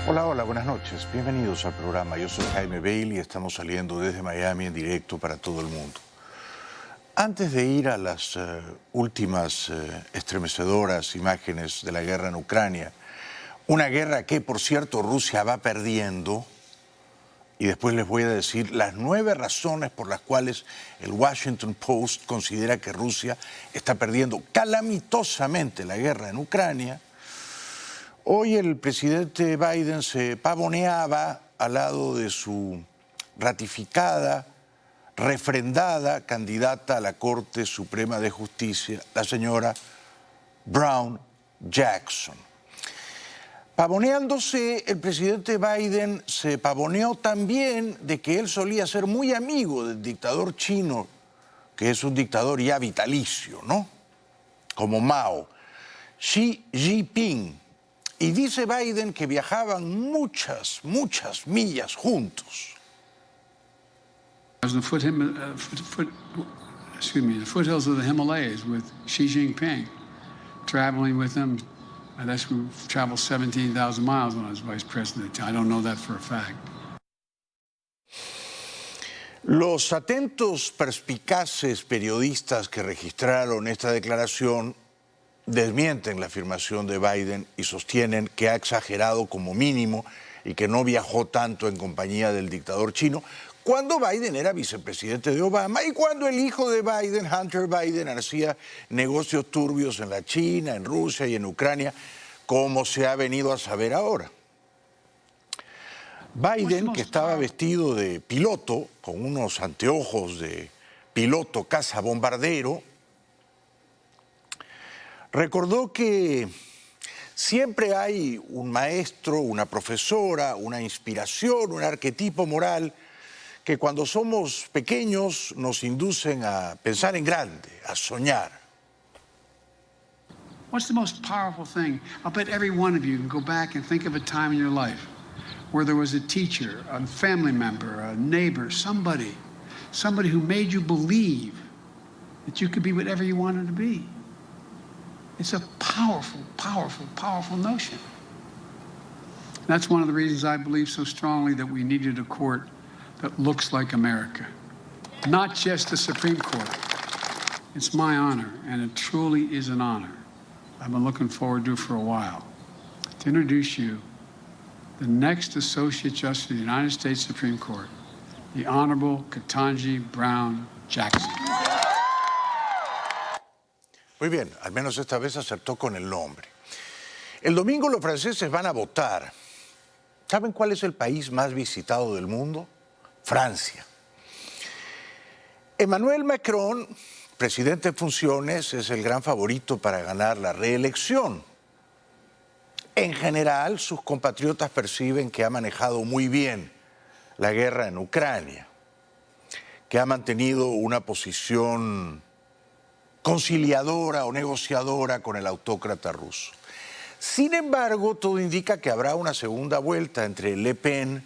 Hola, hola, buenas noches. Bienvenidos al programa. Yo soy Jaime Bailey y estamos saliendo desde Miami en directo para todo el mundo. Antes de ir a las últimas estremecedoras imágenes de la guerra en Ucrania, una guerra que, por cierto, Rusia va perdiendo, y después les voy a decir las 9 razones por las cuales el Washington Post considera que Rusia está perdiendo calamitosamente la guerra en Ucrania. Hoy el presidente Biden se pavoneaba al lado de su ratificada, refrendada candidata a la Corte Suprema de Justicia, la señora Brown Jackson. Pavoneándose, el presidente Biden se pavoneó también de que él solía ser muy amigo del dictador chino, que es un dictador ya vitalicio, ¿no? Como Mao, Xi Jinping. Y dice Biden que viajaban muchas millas juntos. The foothills of the Himalayas with Xi Jinping, traveling with him. That's we traveled 17,000 miles when I was vice president. I don't know that for a fact. Los atentos, perspicaces periodistas que registraron esta declaración desmienten la afirmación de Biden y sostienen que ha exagerado como mínimo y que no viajó tanto en compañía del dictador chino cuando Biden era vicepresidente de Obama y cuando el hijo de Biden, Hunter Biden, hacía negocios turbios en la China, en Rusia y en Ucrania, como se ha venido a saber ahora. Biden, que estaba vestido de piloto, con unos anteojos de piloto cazabombardero, recordó que siempre hay un maestro, una profesora, una inspiración, un arquetipo moral que cuando somos pequeños nos inducen a pensar en grande, a soñar. What's the most powerful thing? I'll bet every one of you can go back and think of a time in your life where there was a teacher, a family member, a neighbor, somebody who made you believe that you could be whatever you wanted to be. It's a powerful, powerful, powerful notion. That's one of the reasons I believe so strongly that we needed a court that looks like America, not just the Supreme Court. It's my honor, and it truly is an honor. I've been looking forward to it for a while, to introduce you the next Associate Justice of the United States Supreme Court, the Honorable Ketanji Brown Jackson. Muy bien, al menos esta vez acertó con el nombre. El domingo los franceses van a votar. ¿Saben cuál es el país más visitado del mundo? Francia. Emmanuel Macron, presidente en funciones, es el gran favorito para ganar la reelección. En general, sus compatriotas perciben que ha manejado muy bien la guerra en Ucrania, que ha mantenido una posición conciliadora o negociadora con el autócrata ruso. Sin embargo, todo indica que habrá una segunda vuelta entre Le Pen,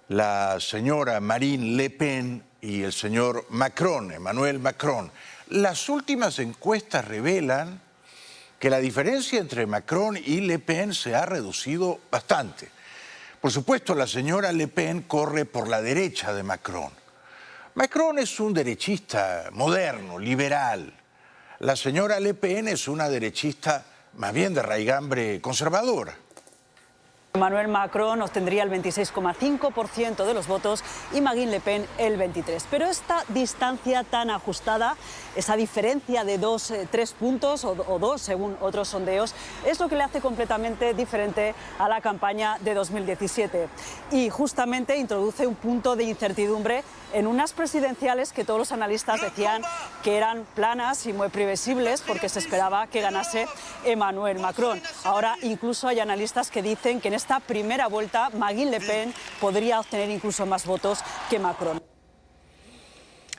la señora Marine Le Pen y el señor Macron, Emmanuel Macron. Las últimas encuestas revelan que la diferencia entre Macron y Le Pen se ha reducido bastante. Por supuesto, la señora Le Pen corre por la derecha de Macron. Macron es un derechista moderno, liberal. La señora Le Pen es una derechista más bien de raigambre conservadora. Emmanuel Macron obtendría el 26,5% de los votos y Marine Le Pen el 23%. Pero esta distancia tan ajustada, esa diferencia de 3 puntos o 2 según otros sondeos, es lo que le hace completamente diferente a la campaña de 2017. Y justamente introduce un punto de incertidumbre en unas presidenciales que todos los analistas decían que eran planas y muy previsibles porque se esperaba que ganase Emmanuel Macron. Ahora incluso hay analistas que dicen que en esta primera vuelta Marine Le Pen podría obtener incluso más votos que Macron.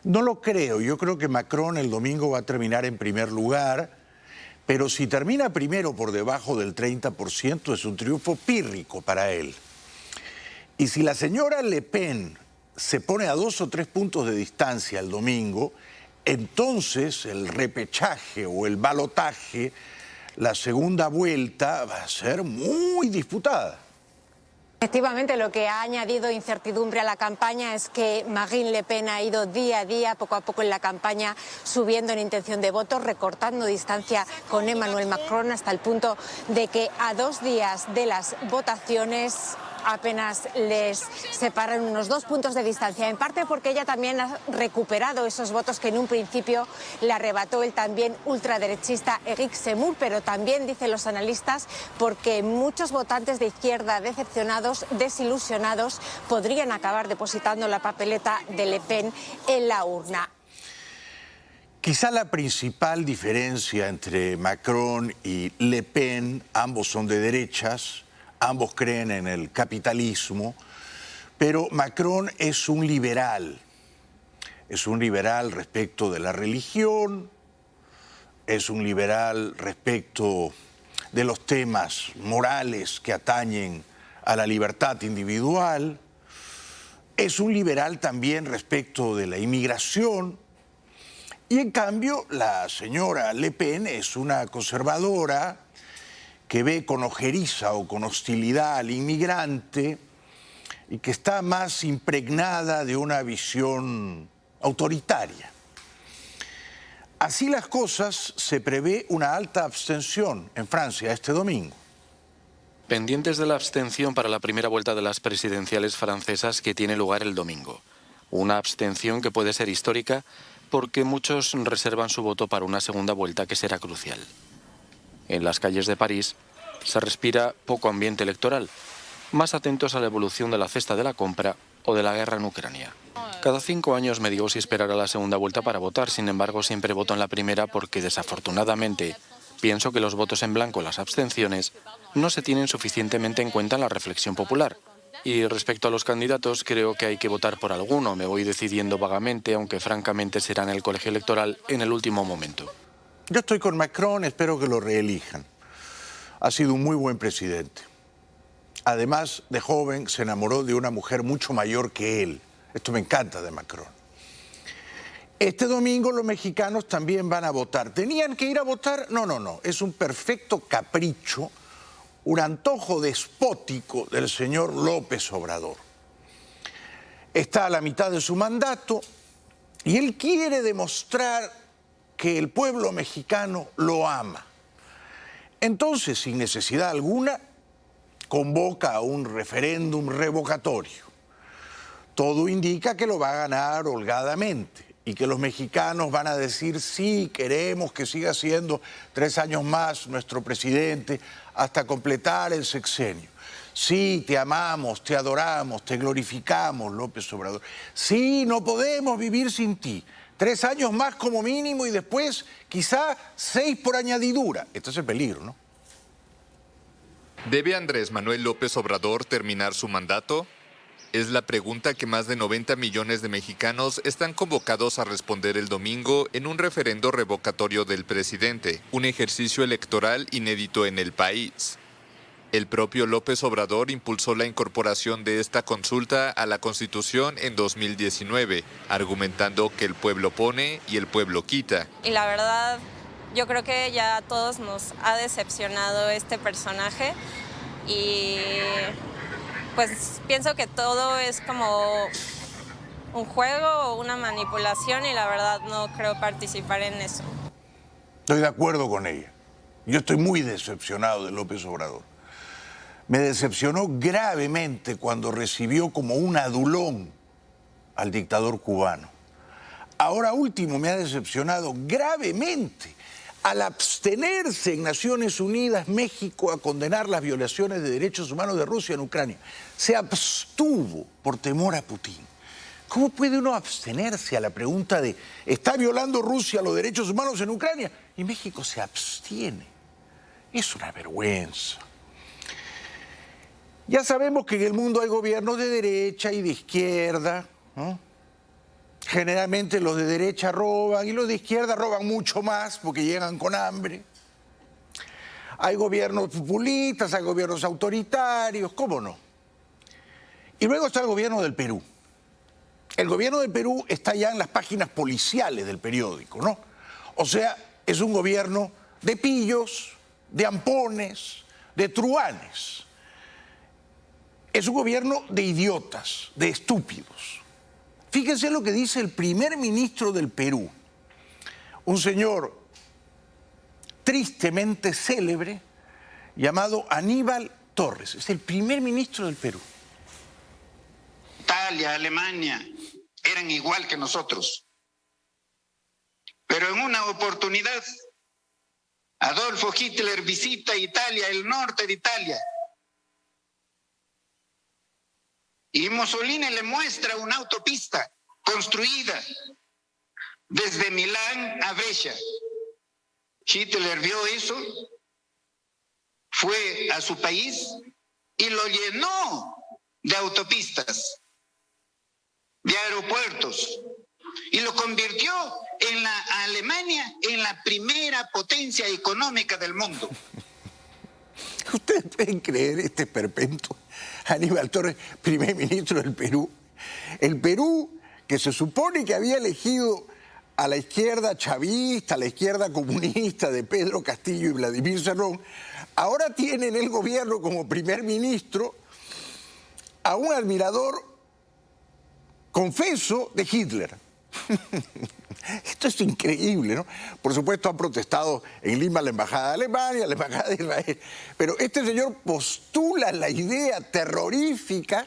No lo creo. Yo creo que Macron el domingo va a terminar en primer lugar, pero si termina primero por debajo del 30% es un triunfo pírrico para él. Y si la señora Le Pen se pone a 2 o 3 puntos de distancia el domingo, entonces el repechaje o el balotaje la segunda vuelta va a ser muy disputada. Efectivamente, lo que ha añadido incertidumbre a la campaña es que Marine Le Pen ha ido día a día, poco a poco en la campaña, subiendo en intención de voto, recortando distancia con Emmanuel Macron hasta el punto de que a 2 días de las votaciones apenas les separan unos 2 puntos de distancia, en parte porque ella también ha recuperado esos votos que en un principio le arrebató el también ultraderechista Éric Zemmour, pero también, dicen los analistas, porque muchos votantes de izquierda decepcionados, desilusionados, podrían acabar depositando la papeleta de Le Pen en la urna. Quizá la principal diferencia entre Macron y Le Pen, ambos son de derechas, ambos creen en el capitalismo, pero Macron es un liberal respecto de la religión, es un liberal respecto de los temas morales que atañen a la libertad individual, es un liberal también respecto de la inmigración, y en cambio la señora Le Pen es una conservadora que ve con ojeriza o con hostilidad al inmigrante y que está más impregnada de una visión autoritaria. Así las cosas, se prevé una alta abstención en Francia este domingo. Pendientes de la abstención para la primera vuelta de las presidenciales francesas que tiene lugar el domingo. Una abstención que puede ser histórica porque muchos reservan su voto para una segunda vuelta que será crucial. En las calles de París se respira poco ambiente electoral, más atentos a la evolución de la cesta de la compra o de la guerra en Ucrania. Cada 5 años me digo si esperar a la segunda vuelta para votar, sin embargo siempre voto en la primera porque desafortunadamente pienso que los votos en blanco, las abstenciones, no se tienen suficientemente en cuenta en la reflexión popular. Y respecto a los candidatos, creo que hay que votar por alguno. Me voy decidiendo vagamente, aunque francamente será en el colegio electoral en el último momento. Yo estoy con Macron, espero que lo reelijan. Ha sido un muy buen presidente. Además, de joven se enamoró de una mujer mucho mayor que él. Esto me encanta de Macron. Este domingo los mexicanos también van a votar. ¿Tenían que ir a votar? No, no, no. Es un perfecto capricho, un antojo despótico del señor López Obrador. Está a la mitad de su mandato y él quiere demostrar que el pueblo mexicano lo ama. Entonces, sin necesidad alguna, convoca a un referéndum revocatorio. Todo indica que lo va a ganar holgadamente y que los mexicanos van a decir sí, queremos que siga siendo 3 años más nuestro presidente hasta completar el sexenio. Sí, te amamos, te adoramos, te glorificamos, López Obrador. Sí, no podemos vivir sin ti. 3 años más como mínimo y después quizá 6 por añadidura. Esto es el peligro, ¿no? ¿Debe Andrés Manuel López Obrador terminar su mandato? Es la pregunta que más de 90 millones de mexicanos están convocados a responder el domingo en un referendo revocatorio del presidente, un ejercicio electoral inédito en el país. El propio López Obrador impulsó la incorporación de esta consulta a la Constitución en 2019, argumentando que el pueblo pone y el pueblo quita. Y la verdad, yo creo que ya a todos nos ha decepcionado este personaje y pues pienso que todo es como un juego o una manipulación y la verdad no creo participar en eso. Estoy de acuerdo con ella. Yo estoy muy decepcionado de López Obrador. Me decepcionó gravemente cuando recibió como un adulón al dictador cubano. Ahora último me ha decepcionado gravemente al abstenerse en Naciones Unidas México a condenar las violaciones de derechos humanos de Rusia en Ucrania. Se abstuvo por temor a Putin. ¿Cómo puede uno abstenerse a la pregunta de ¿está violando Rusia los derechos humanos en Ucrania? Y México se abstiene. Es una vergüenza. Ya sabemos que en el mundo hay gobiernos de derecha y de izquierda, ¿no? Generalmente los de derecha roban y los de izquierda roban mucho más porque llegan con hambre. Hay gobiernos populistas, hay gobiernos autoritarios, ¿cómo no? Y luego está el gobierno del Perú. El gobierno del Perú está ya en las páginas policiales del periódico, ¿no? O sea, es un gobierno de pillos, de ampones, de truhanes. Es un gobierno de idiotas, de estúpidos. Fíjense lo que dice el primer ministro del Perú, un señor tristemente célebre llamado Aníbal Torres. Es el primer ministro del Perú. Italia, Alemania, eran igual que nosotros. Pero en una oportunidad, Adolfo Hitler visita Italia, el norte de Italia. Y Mussolini le muestra una autopista construida desde Milán a Brescia. Hitler vio eso, fue a su país y lo llenó de autopistas, de aeropuertos, y lo convirtió en la Alemania en la primera potencia económica del mundo. ¿Ustedes pueden creer este esperpento? Aníbal Torres, primer ministro del Perú. El Perú, que se supone que había elegido a la izquierda chavista, a la izquierda comunista de Pedro Castillo y Vladimir Cerrón, ahora tiene en el gobierno como primer ministro a un admirador confeso de Hitler. Esto es increíble, ¿no? Por supuesto han protestado en Lima la Embajada de Alemania, la Embajada de Israel, pero este señor postula la idea terrorífica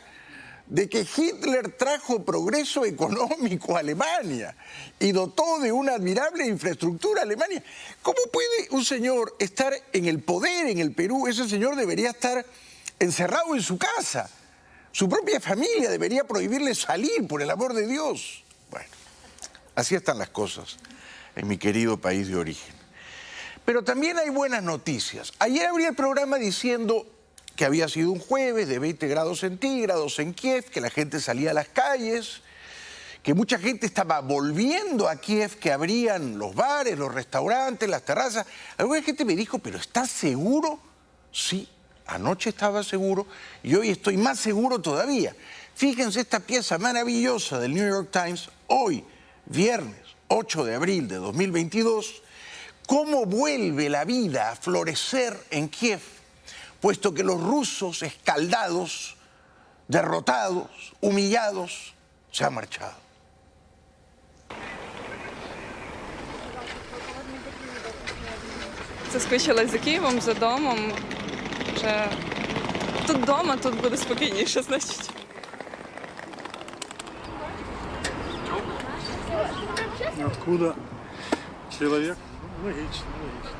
de que Hitler trajo progreso económico a Alemania y dotó de una admirable infraestructura a Alemania. ¿Cómo puede un señor estar en el poder en el Perú? Ese señor debería estar encerrado en su casa. Su propia familia debería prohibirle salir, por el amor de Dios. Bueno, así están las cosas en mi querido país de origen. Pero también hay buenas noticias. Ayer abrí el programa diciendo que había sido un jueves de 20 grados centígrados en Kiev, que la gente salía a las calles, que mucha gente estaba volviendo a Kiev, que abrían los bares, los restaurantes, las terrazas. Alguna gente me dijo, ¿pero estás seguro? Sí, anoche estaba seguro y hoy estoy más seguro todavía. Fíjense esta pieza maravillosa del New York Times, hoy, viernes 8 de abril de 2022, cómo vuelve la vida a florecer en Kiev, puesto que los rusos escaldados, derrotados, humillados, se han marchado. Заскучилась за Києвом, за домом. Вже тут вдома, тут буде спокійніше, значить. Откуда человек? Логично, логично.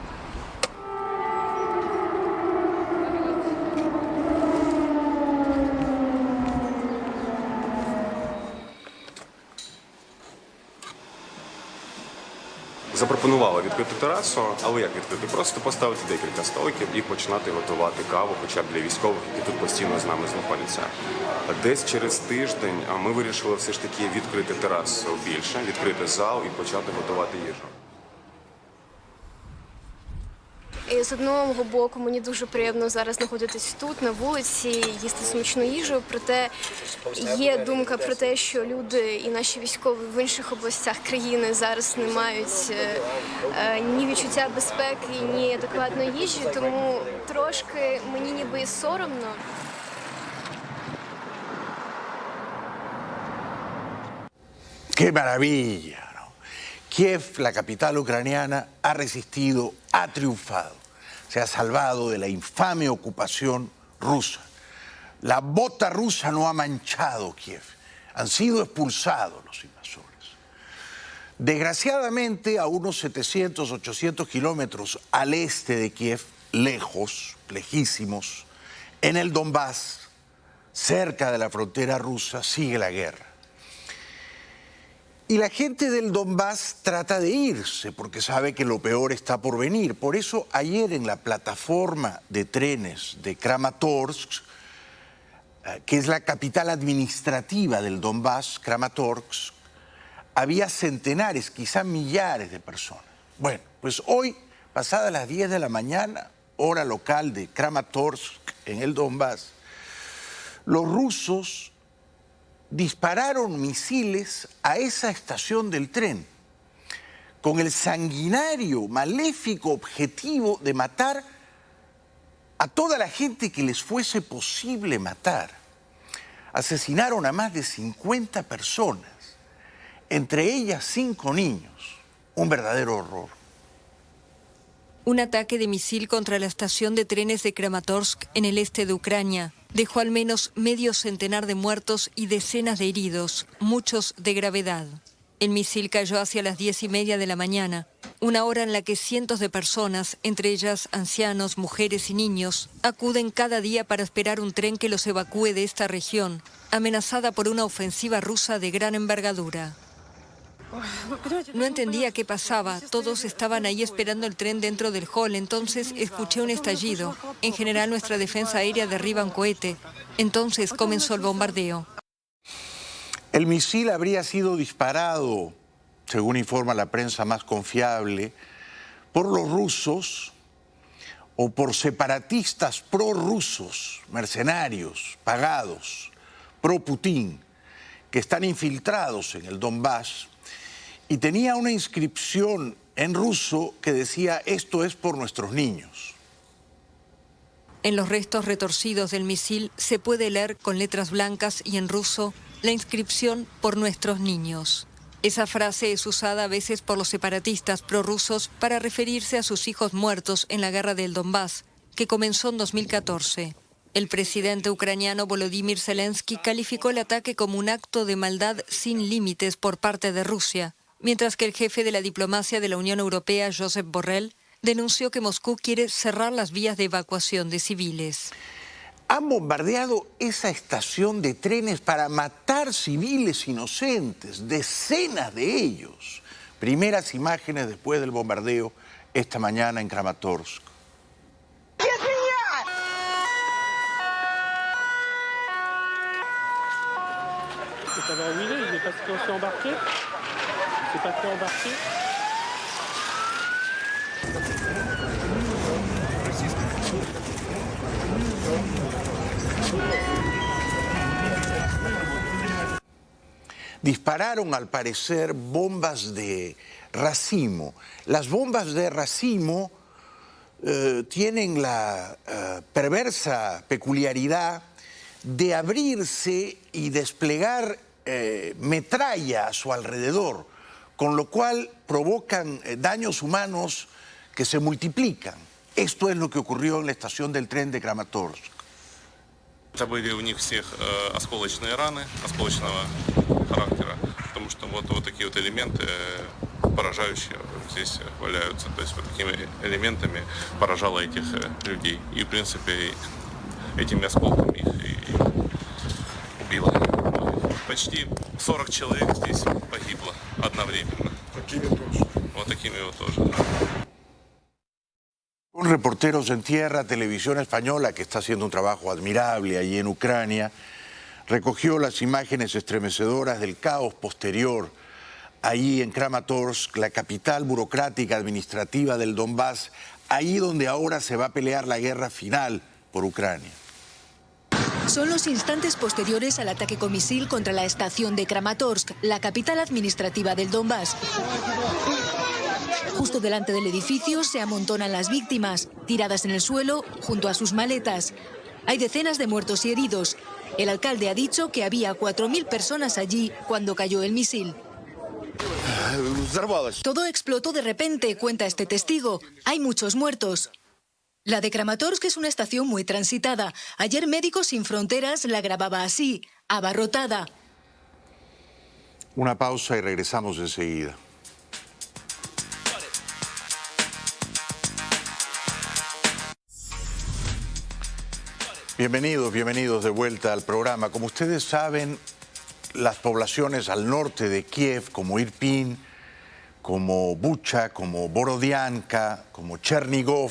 Запропонували відкрити терасу, але як відкрити? Просто поставити декілька столиків і починати готувати каву, хоча б для військових, які тут постійно з нами знаходяться. Десь через тиждень ми вирішили все ж таки відкрити терасу більше, відкрити зал і почати готувати їжу. І з одного боку мені дуже приємно зараз знаходитись тут, на вулиці, їсти смачну їжу, проте є думка про те, що люди і наші військові в інших областях країни зараз не мають ні відчуття безпеки, ні адекватної їжі, тому трошки мені ніби і соромно. ¡Qué maravilla! Kiev, la capital ucraniana, ha resistido, ha triunfado, se ha salvado de la infame ocupación rusa. La bota rusa no ha manchado Kiev, han sido expulsados los invasores. Desgraciadamente, a unos 700, 800 kilómetros al este de Kiev, lejos, lejísimos, en el Donbass, cerca de la frontera rusa, sigue la guerra. Y la gente del Donbass trata de irse porque sabe que lo peor está por venir. Por eso ayer en la plataforma de trenes de Kramatorsk, que es la capital administrativa del Donbass, Kramatorsk, había centenares, quizá millares de personas. Bueno, pues hoy, pasadas las 10 de la mañana, hora local de Kramatorsk, en el Donbass, los rusos dispararon misiles a esa estación del tren con el sanguinario, maléfico objetivo de matar a toda la gente que les fuese posible matar. Asesinaron a más de 50 personas, entre ellas 5 niños. Un verdadero horror. Un ataque de misil contra la estación de trenes de Kramatorsk, en el este de Ucrania, dejó al menos medio centenar de muertos y decenas de heridos, muchos de gravedad. El misil cayó hacia las 10:30 de la mañana, una hora en la que cientos de personas, entre ellas ancianos, mujeres y niños, acuden cada día para esperar un tren que los evacúe de esta región, amenazada por una ofensiva rusa de gran envergadura. No entendía qué pasaba, todos estaban ahí esperando el tren dentro del hall, entonces escuché un estallido. En general nuestra defensa aérea derriba un cohete. Entonces comenzó el bombardeo. El misil habría sido disparado, según informa la prensa más confiable, por los rusos o por separatistas prorrusos, mercenarios, pagados, pro-Putin, que están infiltrados en el Donbass, y tenía una inscripción en ruso que decía: esto es por nuestros niños. En los restos retorcidos del misil se puede leer con letras blancas y en ruso la inscripción por nuestros niños. Esa frase es usada a veces por los separatistas prorrusos para referirse a sus hijos muertos en la guerra del Donbass, que comenzó en 2014. El presidente ucraniano Volodymyr Zelensky calificó el ataque como un acto de maldad sin límites por parte de Rusia, mientras que el jefe de la diplomacia de la Unión Europea, Josep Borrell, denunció que Moscú quiere cerrar las vías de evacuación de civiles. Han bombardeado esa estación de trenes para matar civiles inocentes, decenas de ellos. Primeras imágenes después del bombardeo esta mañana en Kramatorsk. Dispararon, al parecer, bombas de racimo. Las bombas de racimo tienen la perversa peculiaridad de abrirse y desplegar metralla a su alrededor, con lo cual provocan daños humanos que se multiplican. Esto es lo que ocurrió en la estación del tren de Kramatorsk. Это были у них всех осколочные раны, осколочного характера, потому что вот такие вот элементы поражающие здесь валяются. То есть вот такими элементами поражало этих людей. И, в принципе, этими осколками их и убило. Почти 40 человек здесь погибло одновременно. Вот такими вот тоже. Con reporteros en tierra, Televisión Española, que está haciendo un trabajo admirable allí en Ucrania, recogió las imágenes estremecedoras del caos posterior allí en Kramatorsk, la capital burocrática administrativa del Donbass, ahí donde ahora se va a pelear la guerra final por Ucrania. Son los instantes posteriores al ataque con misil contra la estación de Kramatorsk, la capital administrativa del Donbass. Justo delante del edificio se amontonan las víctimas, tiradas en el suelo junto a sus maletas. Hay decenas de muertos y heridos. El alcalde ha dicho que había 4.000 personas allí cuando cayó el misil. Todo explotó de repente, cuenta este testigo. Hay muchos muertos. La de Kramatorsk es una estación muy transitada. Ayer Médicos Sin Fronteras la grababa así, abarrotada. Una pausa y regresamos enseguida. Bienvenidos de vuelta al programa. Como ustedes saben, las poblaciones al norte de Kiev, como Irpin, como Bucha, como Borodianka, como Chernigov,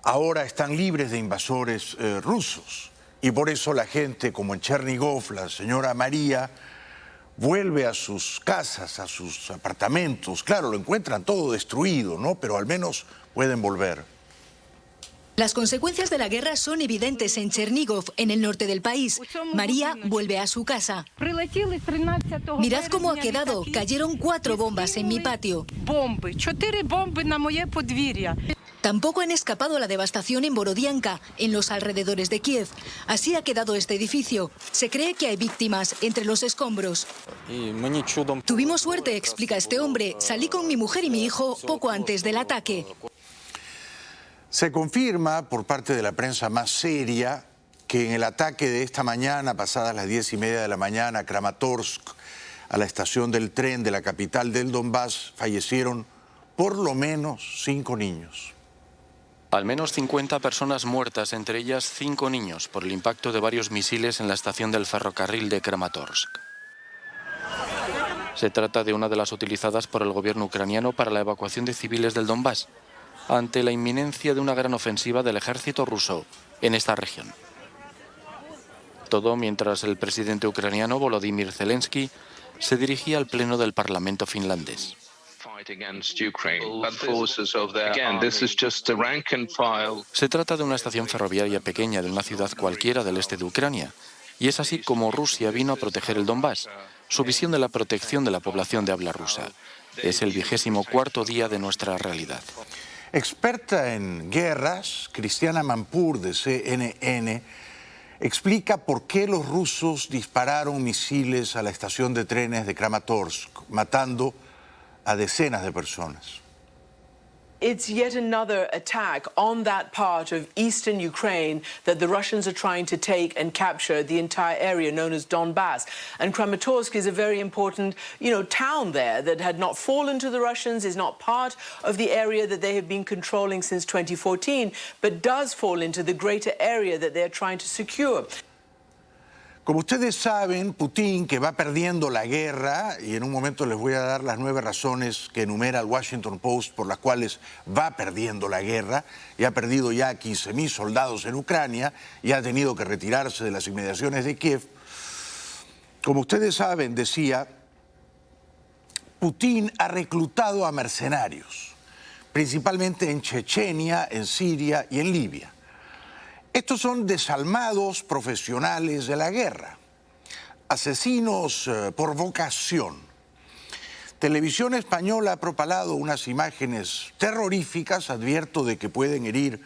ahora están libres de invasores rusos. Y por eso la gente, como en Chernigov, la señora María, vuelve a sus casas, a sus apartamentos. Claro, lo encuentran todo destruido, ¿no? Pero al menos pueden volver. Las consecuencias de la guerra son evidentes en Chernigov, en el norte del país. María vuelve a su casa. Mirad cómo ha quedado. Cayeron 4 bombas en mi patio. Tampoco han escapado a la devastación en Borodianka, en los alrededores de Kiev. Así ha quedado este edificio. Se cree que hay víctimas entre los escombros. Tuvimos suerte, explica este hombre. Salí con mi mujer y mi hijo poco antes del ataque. Se confirma por parte de la prensa más seria que en el ataque de esta mañana, pasadas las 10:30 de la mañana, a Kramatorsk, a la estación del tren de la capital del Donbass, fallecieron por lo menos 5 niños. Al menos 50 personas muertas, entre ellas 5 niños, por el impacto de varios misiles en la estación del ferrocarril de Kramatorsk. Se trata de una de las utilizadas por el gobierno ucraniano para la evacuación de civiles del Donbass, ante la inminencia de una gran ofensiva del ejército ruso en esta región. Todo mientras el presidente ucraniano Volodymyr Zelensky se dirigía al pleno del Parlamento finlandés. Se trata de una estación ferroviaria pequeña de una ciudad cualquiera del este de Ucrania, y es así como Rusia vino a proteger el Donbass. Su visión de la protección de la población de habla rusa. Es el 24º día de nuestra realidad. Experta en guerras, Cristiana Manpur de CNN explica por qué los rusos dispararon misiles a la estación de trenes de Kramatorsk, matando a decenas de personas. It's yet another attack on that part of eastern Ukraine that the Russians are trying to take and capture the entire area known as Donbass. And Kramatorsk is a very important, town there that had not fallen to the Russians, is not part of the area that they have been controlling since 2014, but does fall into the greater area that they're trying to secure. Como ustedes saben, Putin, que va perdiendo la guerra, y en un momento les voy a dar las 9 razones que enumera el Washington Post por las cuales va perdiendo la guerra, y ha perdido ya 15.000 soldados en Ucrania y ha tenido que retirarse de las inmediaciones de Kiev. Como ustedes saben, decía, Putin ha reclutado a mercenarios, principalmente en Chechenia, en Siria y en Libia. Estos son desalmados profesionales de la guerra, asesinos por vocación. Televisión Española ha propalado unas imágenes terroríficas, advierto de que pueden herir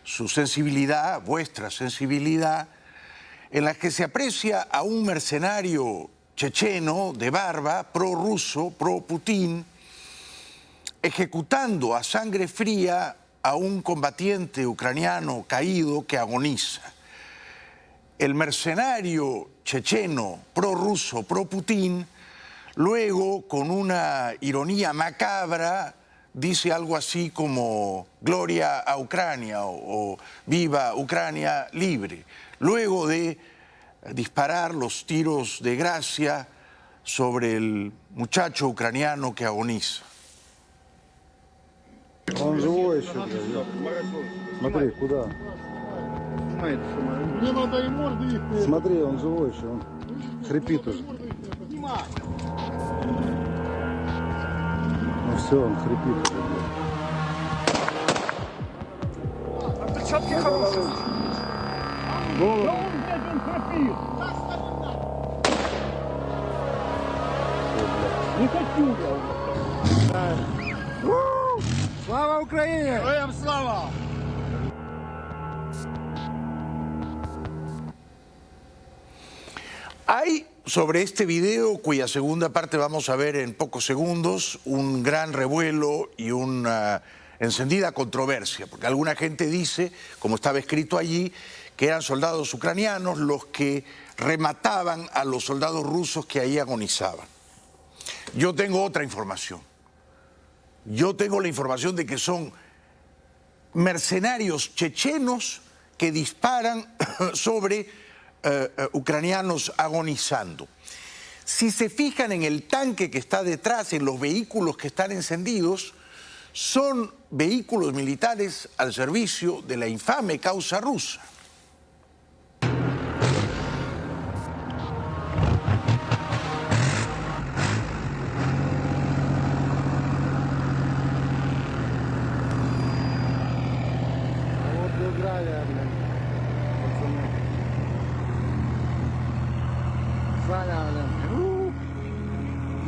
su sensibilidad, vuestra sensibilidad, en las que se aprecia a un mercenario checheno de barba, prorruso, pro-Putin, ejecutando a sangre fría a un combatiente ucraniano caído que agoniza. El mercenario checheno, prorruso, pro-Putin, luego, con una ironía macabra, dice algo así como «Gloria a Ucrania» o «Viva Ucrania libre», luego de disparar los tiros de gracia sobre el muchacho ucraniano que agoniza. Он живой еще, блядь. Смотри, куда? Смотри, он живой еще, он хрипит уже. Ну все, он хрипит уже, блядь. Перчатки хорошие. Да он, блядь, он хрипит. Не хочу я. Слава Украине! Героям слава! Hay sobre este video, cuya segunda parte vamos a ver en pocos segundos, un gran revuelo y una encendida controversia, porque alguna gente dice, como estaba escrito allí, que eran soldados ucranianos los que remataban a los soldados rusos que ahí agonizaban. Yo tengo otra información. Yo tengo la información de que son mercenarios chechenos que disparan sobre ucranianos agonizando. Si se fijan en el tanque que está detrás, en los vehículos que están encendidos, son vehículos militares al servicio de la infame causa rusa.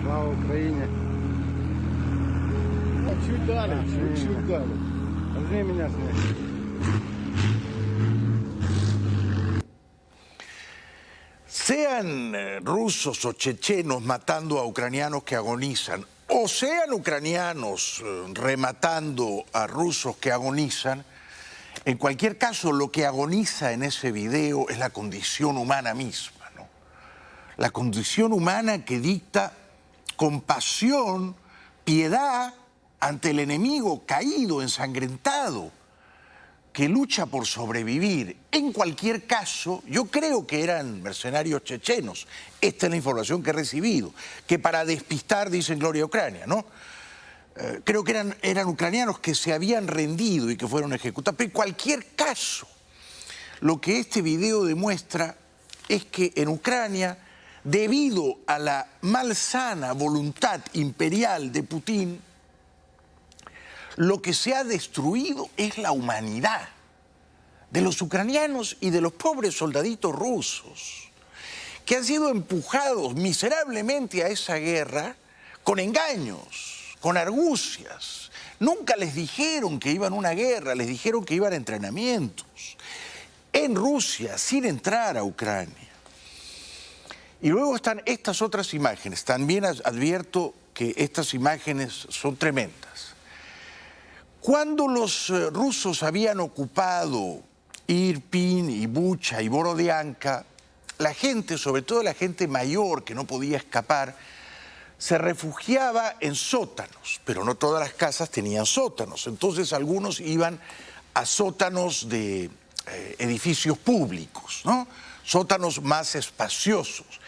Слава Україні! Чуть далі, чуть далі. Возьми меня с ней. Sean rusos o chechenos matando a ucranianos que agonizan, o sean ucranianos rematando a rusos que agonizan, en cualquier caso lo que agoniza en ese video es la condición humana misma, ¿no? La condición humana que dicta compasión, piedad ante el enemigo caído, ensangrentado, que lucha por sobrevivir. En cualquier caso, yo creo que eran mercenarios chechenos. Esta es la información que he recibido, que para despistar dicen Gloria a Ucrania, ¿no? Creo que eran ucranianos que se habían rendido y que fueron ejecutados. Pero en cualquier caso, lo que este video demuestra es que en Ucrania, debido a la malsana voluntad imperial de Putin, lo que se ha destruido es la humanidad de los ucranianos y de los pobres soldaditos rusos, que han sido empujados miserablemente a esa guerra con engaños, con argucias. Nunca les dijeron que iban a una guerra, les dijeron que iban a entrenamientos en Rusia, sin entrar a Ucrania. Y luego están estas otras imágenes. También advierto que estas imágenes son tremendas. Cuando los rusos habían ocupado Irpin y Bucha y Borodianka, la gente, sobre todo la gente mayor que no podía escapar, se refugiaba en sótanos, pero no todas las casas tenían sótanos. Entonces algunos iban a sótanos de edificios públicos, ¿no? Sótanos más espaciosos,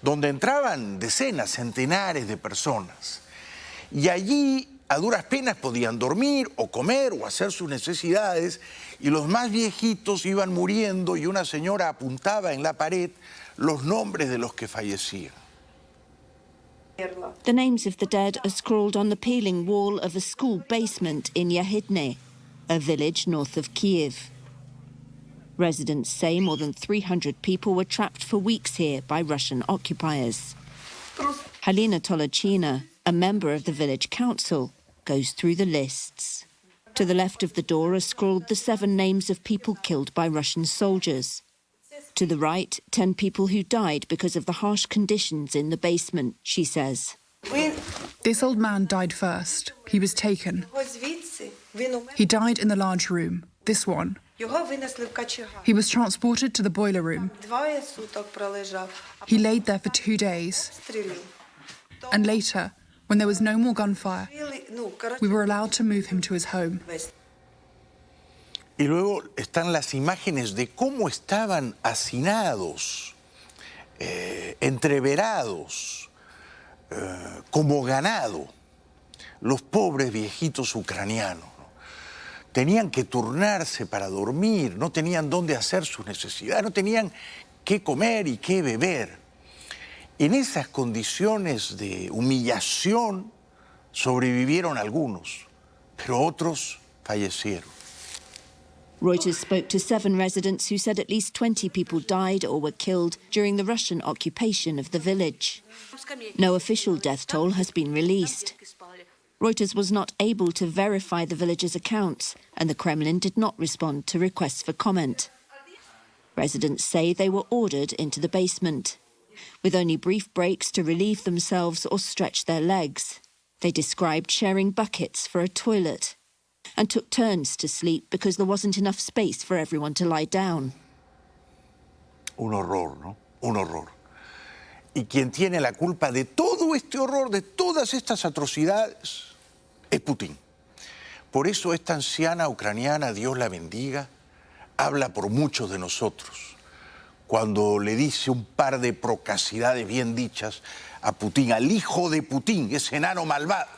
donde entraban decenas, centenares de personas. Y allí a duras penas podían dormir o comer o hacer sus necesidades, y los más viejitos iban muriendo y una señora apuntaba en la pared los nombres de los que fallecían. The names of the dead are scrawled on the peeling wall of a school basement in Yahidne, a village north of Kiev. Residents say more than 300 people were trapped for weeks here by Russian occupiers. Halina Tolochina, a member of the village council, goes through the lists. To the left of the door are scrawled the 7 names of people killed by Russian soldiers. To the right, 10 people who died because of the harsh conditions in the basement, she says. This old man died first. He was taken. He died in the large room, this one. He was transported to the boiler room. He laid there for 2 days. And later, when there was no more gunfire, we were allowed to move him to his home. Y luego están las imágenes de cómo estaban hacinados, entreverados, como ganado, los pobres viejitos ucranianos. Tenían que turnarse para dormir, no tenían dónde hacer sus necesidades, no tenían qué comer y qué beber. En esas condiciones de humillación sobrevivieron algunos, pero otros fallecieron. Reuters spoke to 7 residents who said at least 20 people died or were killed during the Russian occupation of the village. No official death toll has been released. Reuters was not able to verify the village's accounts, and the Kremlin did not respond to requests for comment. Residents say they were ordered into the basement, with only brief breaks to relieve themselves or stretch their legs. They described sharing buckets for a toilet and took turns to sleep because there wasn't enough space for everyone to lie down. Un horror, ¿no? Un horror. Y quien tiene la culpa de todo este horror, de todas estas atrocidades, es Putin. Por eso esta anciana ucraniana, Dios la bendiga, habla por muchos de nosotros. Cuando le dice un par de procacidades bien dichas a Putin, al hijo de Putin, ese enano malvado.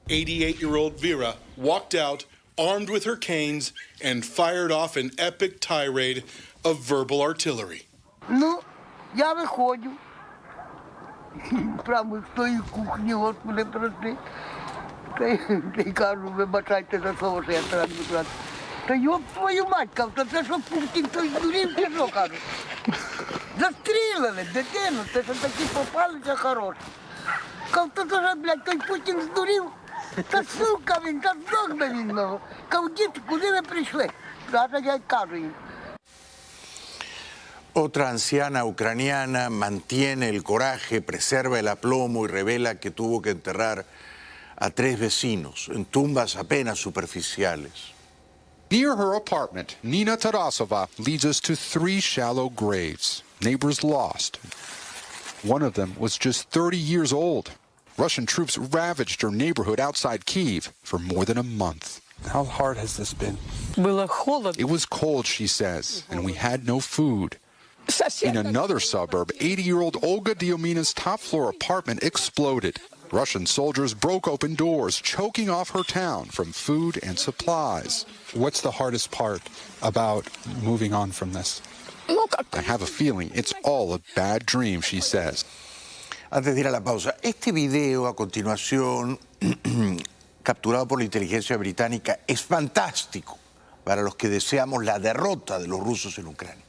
88-year-old Vera walked out armed with her canes and fired off an epic tirade of verbal artillery. Ну, я виходжу. Прямо з тої кухні, Господи, прости. Та й кажу, вибачайте за слово, що я треба сказати. Та йоп твою мать, кажу, це що Путін, той здурів, чи що, кажу. Застрілили дитину, це що такі попалися хороші. Кажу, то вже, блядь, той Путін здурів. Та сука він, та здохне він, ну. Кажу, діти, куди ви прийшли? Зараз я й кажу їм. Otra anciana ucraniana mantiene el coraje, preserva el aplomo y revela que tuvo que enterrar a 3 vecinos en tumbas apenas superficiales. Near her apartment, Nina Tarasova leads us to 3 shallow graves. Neighbors lost. One of them was just 30 years old. Russian troops ravaged her neighborhood outside Kyiv for more than a month. How hard has this been? It was cold, she says, and we had no food. In another suburb, 80-year-old Olga Diomina's top-floor apartment exploded. Russian soldiers broke open doors, choking off her town from food and supplies. What's the hardest part about moving on from this? I have a feeling it's all a bad dream, she says. Antes de ir a la pausa, este video a continuación, capturado por la inteligencia británica, es fantástico para los que deseamos la derrota de los rusos en Ucrania.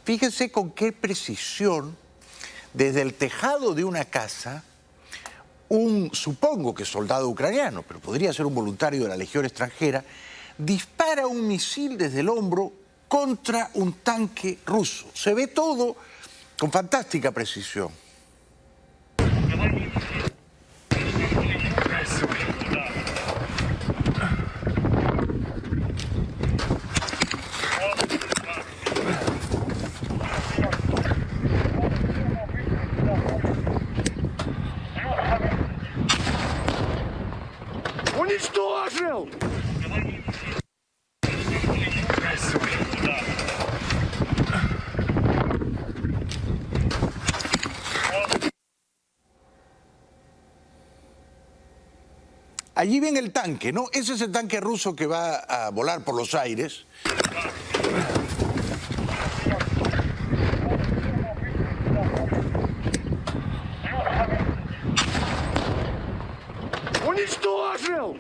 Fíjense con qué precisión, desde el tejado de una casa, supongo que soldado ucraniano, pero podría ser un voluntario de la Legión extranjera, dispara un misil desde el hombro contra un tanque ruso. Se ve todo con fantástica precisión. Уничтожил! Allí ven el tanque, ¿no? Ese es el tanque ruso que va a volar por los aires. Уничтожил!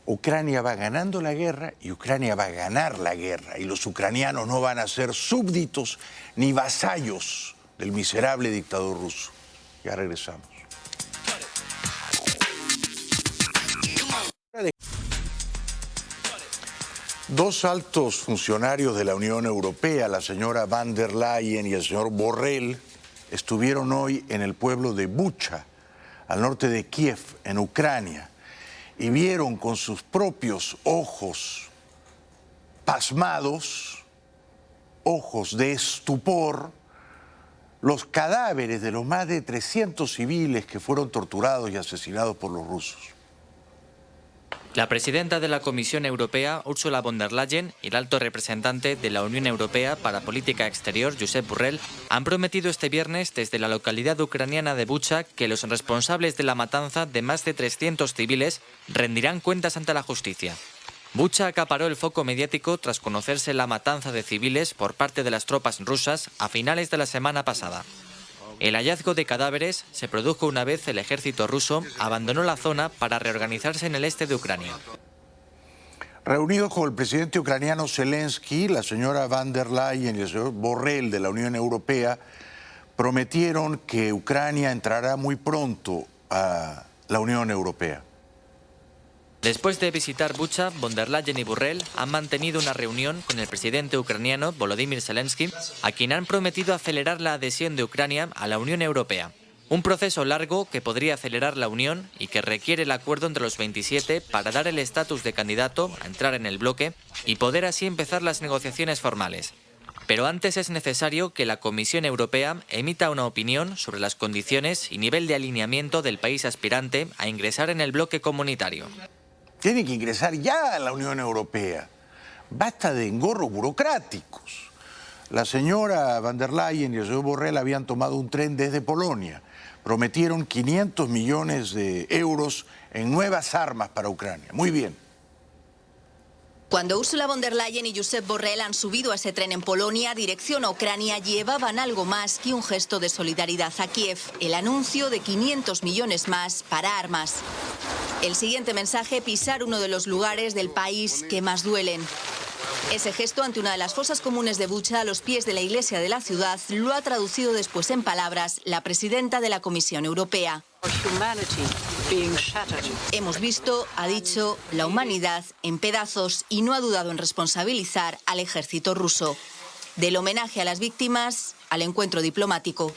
Ucrania va ganando la guerra y Ucrania va a ganar la guerra. Y los ucranianos no van a ser súbditos ni vasallos del miserable dictador ruso. Ya regresamos. Dos altos funcionarios de la Unión Europea, la señora van der Leyen y el señor Borrell, estuvieron hoy en el pueblo de Bucha, al norte de Kiev, en Ucrania, y vieron con sus propios ojos pasmados, ojos de estupor, los cadáveres de los más de 300 civiles que fueron torturados y asesinados por los rusos. La presidenta de la Comisión Europea, Ursula von der Leyen, y el alto representante de la Unión Europea para Política Exterior, Josep Borrell, han prometido este viernes desde la localidad ucraniana de Bucha que los responsables de la matanza de más de 300 civiles rendirán cuentas ante la justicia. Bucha acaparó el foco mediático tras conocerse la matanza de civiles por parte de las tropas rusas a finales de la semana pasada. El hallazgo de cadáveres se produjo una vez el ejército ruso abandonó la zona para reorganizarse en el este de Ucrania. Reunidos con el presidente ucraniano Zelensky, la señora van der Leyen y el señor Borrell de la Unión Europea prometieron que Ucrania entrará muy pronto a la Unión Europea. Después de visitar Bucha, von der Leyen y Borrell han mantenido una reunión con el presidente ucraniano Volodymyr Zelensky, a quien han prometido acelerar la adhesión de Ucrania a la Unión Europea. Un proceso largo que podría acelerar la unión y que requiere el acuerdo entre los 27 para dar el estatus de candidato a entrar en el bloque y poder así empezar las negociaciones formales. Pero antes es necesario que la Comisión Europea emita una opinión sobre las condiciones y nivel de alineamiento del país aspirante a ingresar en el bloque comunitario. Tiene que ingresar ya a la Unión Europea. Basta de engorros burocráticos. La señora van der Leyen y el señor Borrell habían tomado un tren desde Polonia. Prometieron 500 millones de euros en nuevas armas para Ucrania. Muy bien. Cuando Ursula von der Leyen y Josep Borrell han subido a ese tren en Polonia, dirección a Ucrania, llevaban algo más que un gesto de solidaridad a Kiev, el anuncio de 500 millones más para armas. El siguiente mensaje, pisar uno de los lugares del país que más duelen. Ese gesto ante una de las fosas comunes de Bucha, a los pies de la iglesia de la ciudad, lo ha traducido después en palabras la presidenta de la Comisión Europea. Hemos visto, ha dicho, la humanidad en pedazos y no ha dudado en responsabilizar al ejército ruso. Del homenaje a las víctimas al encuentro diplomático.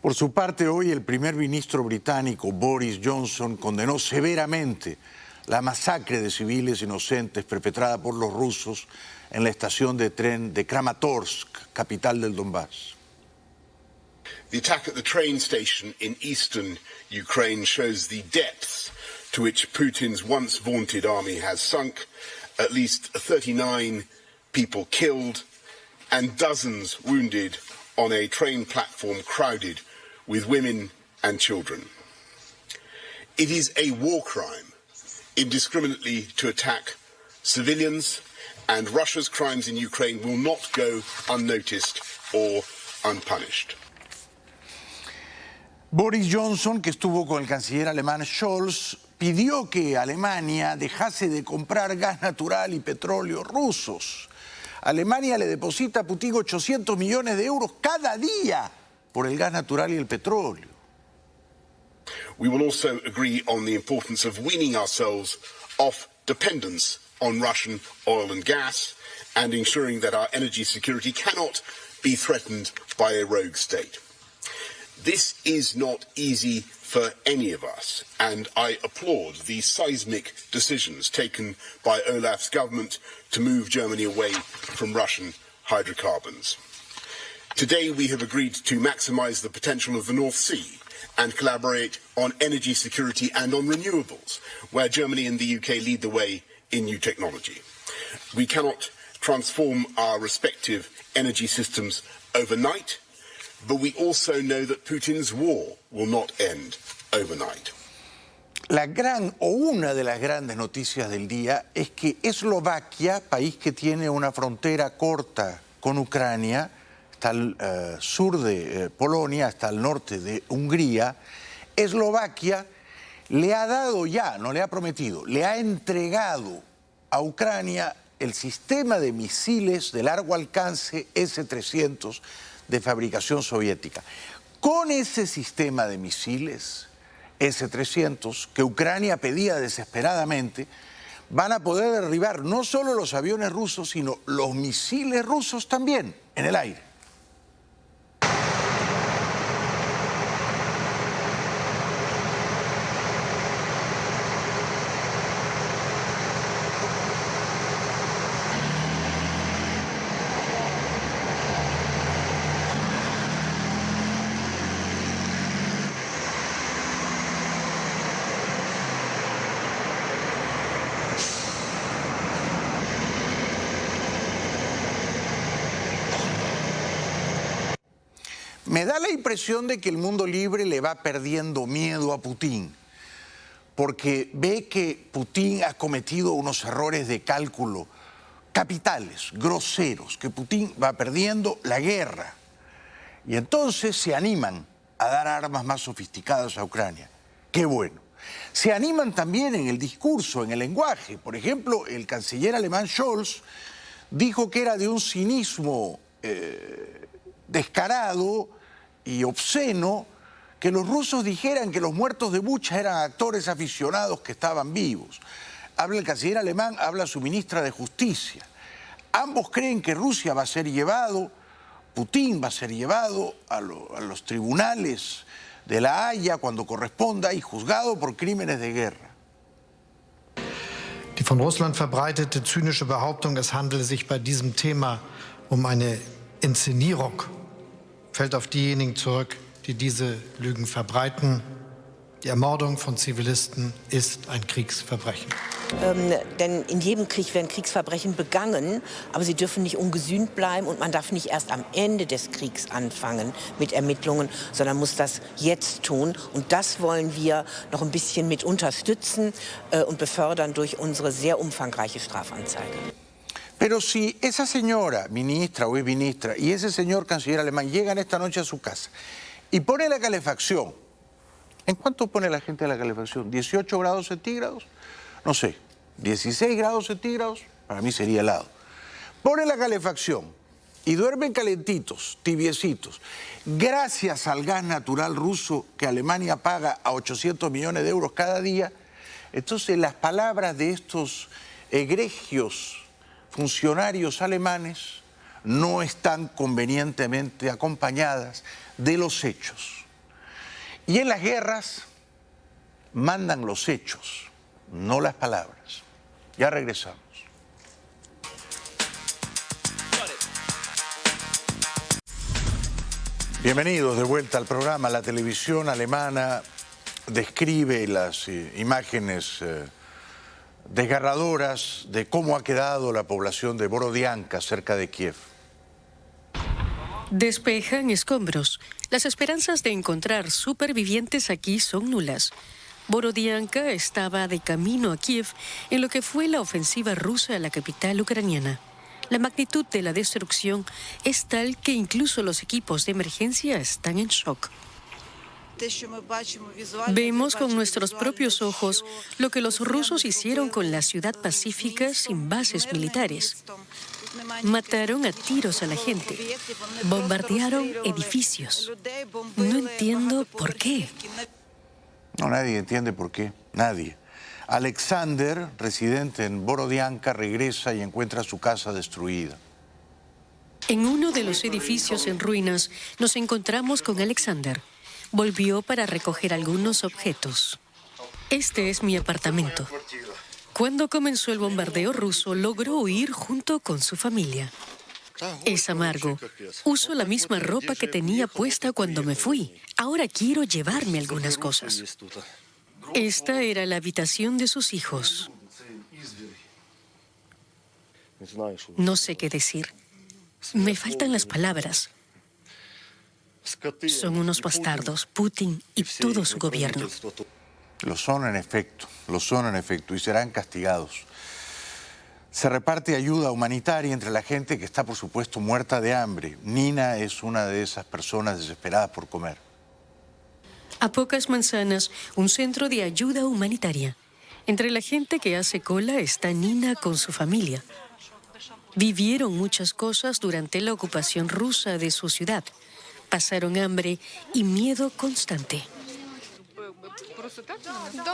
Por su parte, hoy el primer ministro británico, Boris Johnson, condenó severamente la masacre de civiles inocentes perpetrada por los rusos en la estación de tren de Kramatorsk, capital del Donbass. The attack at the train station in eastern Ukraine shows the depths to which Putin's once vaunted army has sunk. At least 39 people killed and dozens wounded on a train platform crowded with women and children. It is a war crime indiscriminately to attack civilians, and Russia's crimes in Ukraine will not go unnoticed or unpunished. Boris Johnson, que estuvo con el canciller alemán Scholz, pidió que Alemania dejase de comprar gas natural y petróleo rusos. Alemania le deposita a Putin 800 millones de euros cada día por el gas natural y el petróleo. We will also agree on the importance of weaning ourselves off dependence on Russian oil and gas and ensuring that our energy security cannot be threatened by a rogue state. This is not easy for any of us, and I applaud the seismic decisions taken by Olaf's government to move Germany away from Russian hydrocarbons. Today we have agreed to maximise the potential of the North Sea and collaborate on energy security and on renewables, where Germany and the UK lead the way in new technology. We cannot transform our respective energy systems overnight, but we also know that Putin's war will not end overnight. La gran o una de las grandes noticias del día es que Eslovaquia, país que tiene una frontera corta con Ucrania, está al sur de Polonia, hasta el norte de Hungría, Eslovaquia le ha dado ya, no le ha prometido, le ha entregado a Ucrania el sistema de misiles de largo alcance S-300 de fabricación soviética. Con ese sistema de misiles S-300 que Ucrania pedía desesperadamente, van a poder derribar no solo los aviones rusos, sino los misiles rusos también en el aire. Me da la impresión de que el mundo libre le va perdiendo miedo a Putin, porque ve que Putin ha cometido unos errores de cálculo capitales, groseros, que Putin va perdiendo la guerra. Y entonces se animan a dar armas más sofisticadas a Ucrania. ¡Qué bueno! Se animan también en el discurso, en el lenguaje. Por ejemplo, el canciller alemán Scholz dijo que era de un cinismo descarado y obsceno que los rusos dijeran que los muertos de Bucha eran actores aficionados que estaban vivos. Habla el canciller alemán, habla su ministra de Justicia. Ambos creen que Rusia va a ser llevado, Putin va a ser llevado a los tribunales de La Haya cuando corresponda y juzgado por crímenes de guerra. Die von Russland verbreitete zynische Behauptung, es handele sich bei diesem Thema um eine Inszenierung, fällt auf diejenigen zurück, die diese Lügen verbreiten. Die Ermordung von Zivilisten ist ein Kriegsverbrechen. Denn in jedem Krieg werden Kriegsverbrechen begangen, aber sie dürfen nicht ungesühnt bleiben und man darf nicht erst am Ende des Kriegs anfangen mit Ermittlungen, sondern muss das jetzt tun. Und das wollen wir noch ein bisschen mit unterstützen und befördern durch unsere sehr umfangreiche Strafanzeige. Pero si esa señora, ministra o exministra, y ese señor canciller alemán llegan esta noche a su casa y pone la calefacción ¿En cuánto pone la gente la calefacción? ¿18 grados centígrados? No sé, 16 grados centígrados, para mí sería helado. Pone la calefacción y duermen calentitos, tibiecitos. Gracias al gas natural ruso que Alemania paga a 800 millones de euros cada día, entonces las palabras de estos egregios funcionarios alemanes no están convenientemente acompañadas de los hechos. Y en las guerras mandan los hechos, no las palabras. Ya regresamos. Bienvenidos de vuelta al programa. La televisión alemana describe las imágenes desgarradoras de cómo ha quedado la población de Borodianka, cerca de Kiev. Despejan escombros. Las esperanzas de encontrar supervivientes aquí son nulas. Borodianka estaba de camino a Kiev en lo que fue la ofensiva rusa a la capital ucraniana. La magnitud de la destrucción es tal que incluso los equipos de emergencia están en shock. Vemos con nuestros propios ojos lo que los rusos hicieron con la ciudad pacífica sin bases militares. Mataron a tiros a la gente, bombardearon edificios. No entiendo por qué. No, nadie entiende por qué, nadie. Alexander, residente en Borodianka, regresa y encuentra su casa destruida. En uno de los edificios en ruinas nos encontramos con Alexander. Volvió para recoger algunos objetos. Este es mi apartamento. Cuando comenzó el bombardeo ruso, logró huir junto con su familia. Es amargo. Uso la misma ropa que tenía puesta cuando me fui. Ahora quiero llevarme algunas cosas. Esta era la habitación de sus hijos. No sé qué decir. Me faltan las palabras. Son unos bastardos, Putin y todo su gobierno. Lo son en efecto, y serán castigados. Se reparte ayuda humanitaria entre la gente que está, por supuesto, muerta de hambre. Nina es una de esas personas desesperadas por comer. A pocas manzanas, un centro de ayuda humanitaria. Entre la gente que hace cola está Nina con su familia. Vivieron muchas cosas durante la ocupación rusa de su ciudad. Pasaron hambre y miedo constante.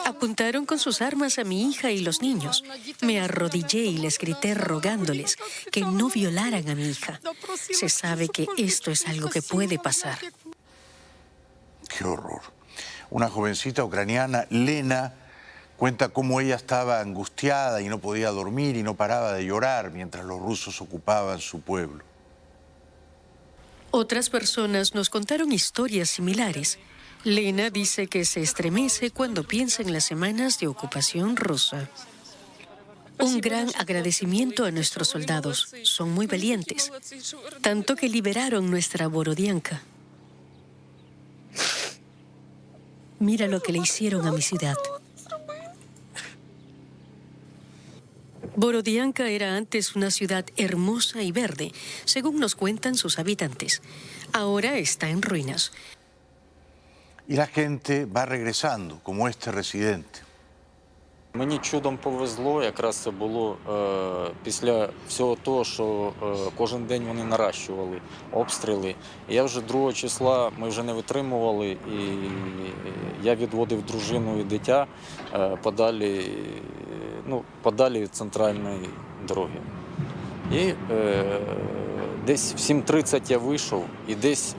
Apuntaron con sus armas a mi hija y los niños. Me arrodillé y les grité rogándoles que no violaran a mi hija. Se sabe que esto es algo que puede pasar. ¡Qué horror! Una jovencita ucraniana, Lena, cuenta cómo ella estaba angustiada y no podía dormir y no paraba de llorar mientras los rusos ocupaban su pueblo. Otras personas nos contaron historias similares. Lena dice que se estremece cuando piensa en las semanas de ocupación rusa. Un gran agradecimiento a nuestros soldados. Son muy valientes. Tanto que liberaron nuestra Borodianka. Mira lo que le hicieron a mi ciudad. Borodianka era antes una ciudad hermosa y verde, según nos cuentan sus habitantes. Ahora está en ruinas. Y la gente va regresando, como este residente. Мені чудом повезло, якраз це було після всього того, що кожен день вони наращували обстріли. І я вже 2 числа, ми вже не витримували, і я відводив дружину і дитя подалі від центральної дороги. І десь в 7:30 я вийшов, і десь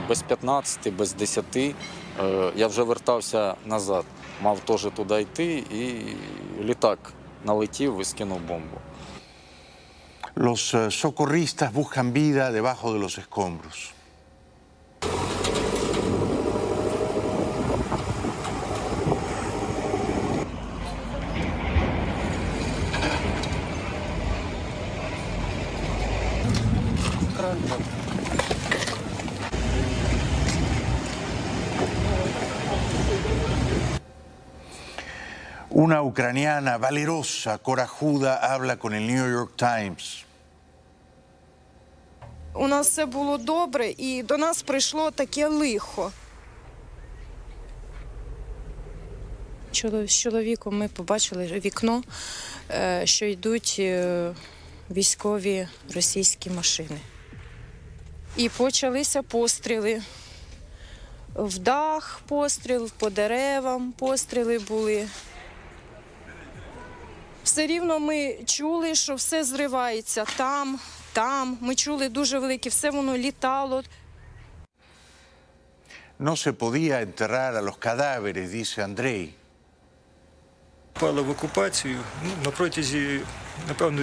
без 15, без 10 я вже вертався назад. Мав теж туди йти, і літак налетів і скинув бомбу. Los socorristas buscan vida debajo de los escombros. Una ucraniana valerosa, corajuda, habla con el New York Times. У нас все було добре, і до нас прийшло таке лихо. З чоловіком ми побачили вікно, що йдуть військові російські машини. І почалися постріли. В дах постріл, по деревам постріли були. Все рівно ми чули, що все зривається там. Ми чули дуже велике, все воно літало. No se podía enterrar a los cadáveres, dice Andrei. Попали в окупацію. На протязі, напевно,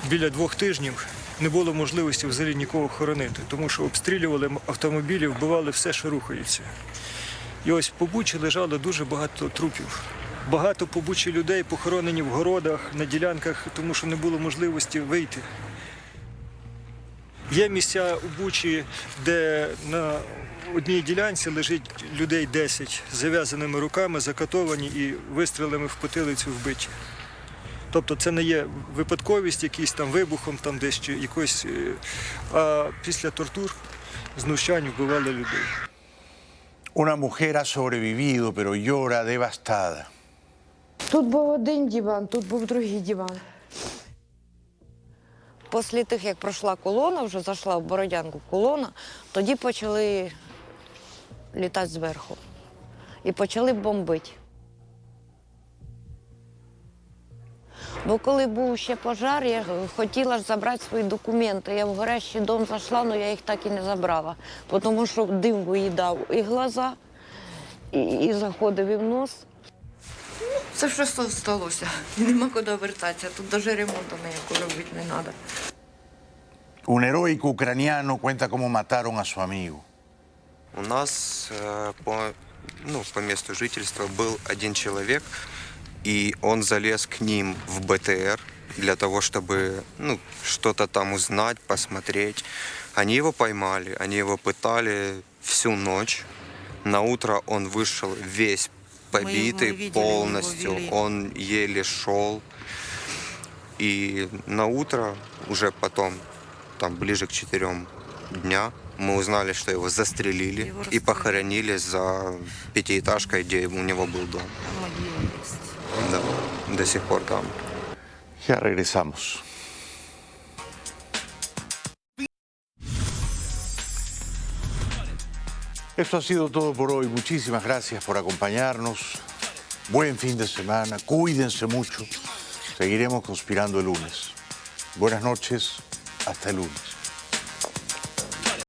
біля 2 тижнів не було можливості взагалі нікого хоронити, тому що обстрілювали автомобілі, вбивали все, що рухається. І ось по Бучі лежало дуже багато трупів. Багато по Бучі людей похоронені в городах, на ділянках, тому що не було можливості вийти. Є місця у Бучі, де на одній ділянці лежить людей 10 з зав'язаними руками, закатовані і вистрілами в потилицю вбиті. Тобто це не є випадковість, якийсь там вибухом, там десь чи якось, а після тортур, знущань вбивали людей. Una mujer ha sobrevivido, pero llora devastada. Тут був один диван, тут був другий диван. Після тих, як пройшла колона, вже зайшла в Бородянку колона, тоді почали літати зверху. І почали бомбити. Бо коли був ще пожар, я хотіла ж забрати свої документи. Я в горящий дом зайшла, але я їх так і не забрала. Тому що дим виїдав і глаза, і заходив і в нос. Це що сталося. Нема куди вертатися. Тут навіть ремонту ніякого робити не треба. Un heroico ucraniano cuenta cómo mataron a su amigo. У нас по месту жительства был один человек, и он залез к ним в БТР для того, чтобы что-то там узнать, посмотреть. Они его поймали, они его пытали всю ночь. На утро он вышел весь побитый полностью, он еле шел. И на утро, уже потом, там ближе к 4 дня, мы узнали, что его застрелили и похоронили за 5-этажкой, где у него был дом. Да, до сих пор там. Ya regresamos. Esto ha sido todo por hoy. Muchísimas gracias por acompañarnos. Buen fin de semana. Cuídense mucho. Seguiremos conspirando el lunes. Buenas noches. Hasta el lunes.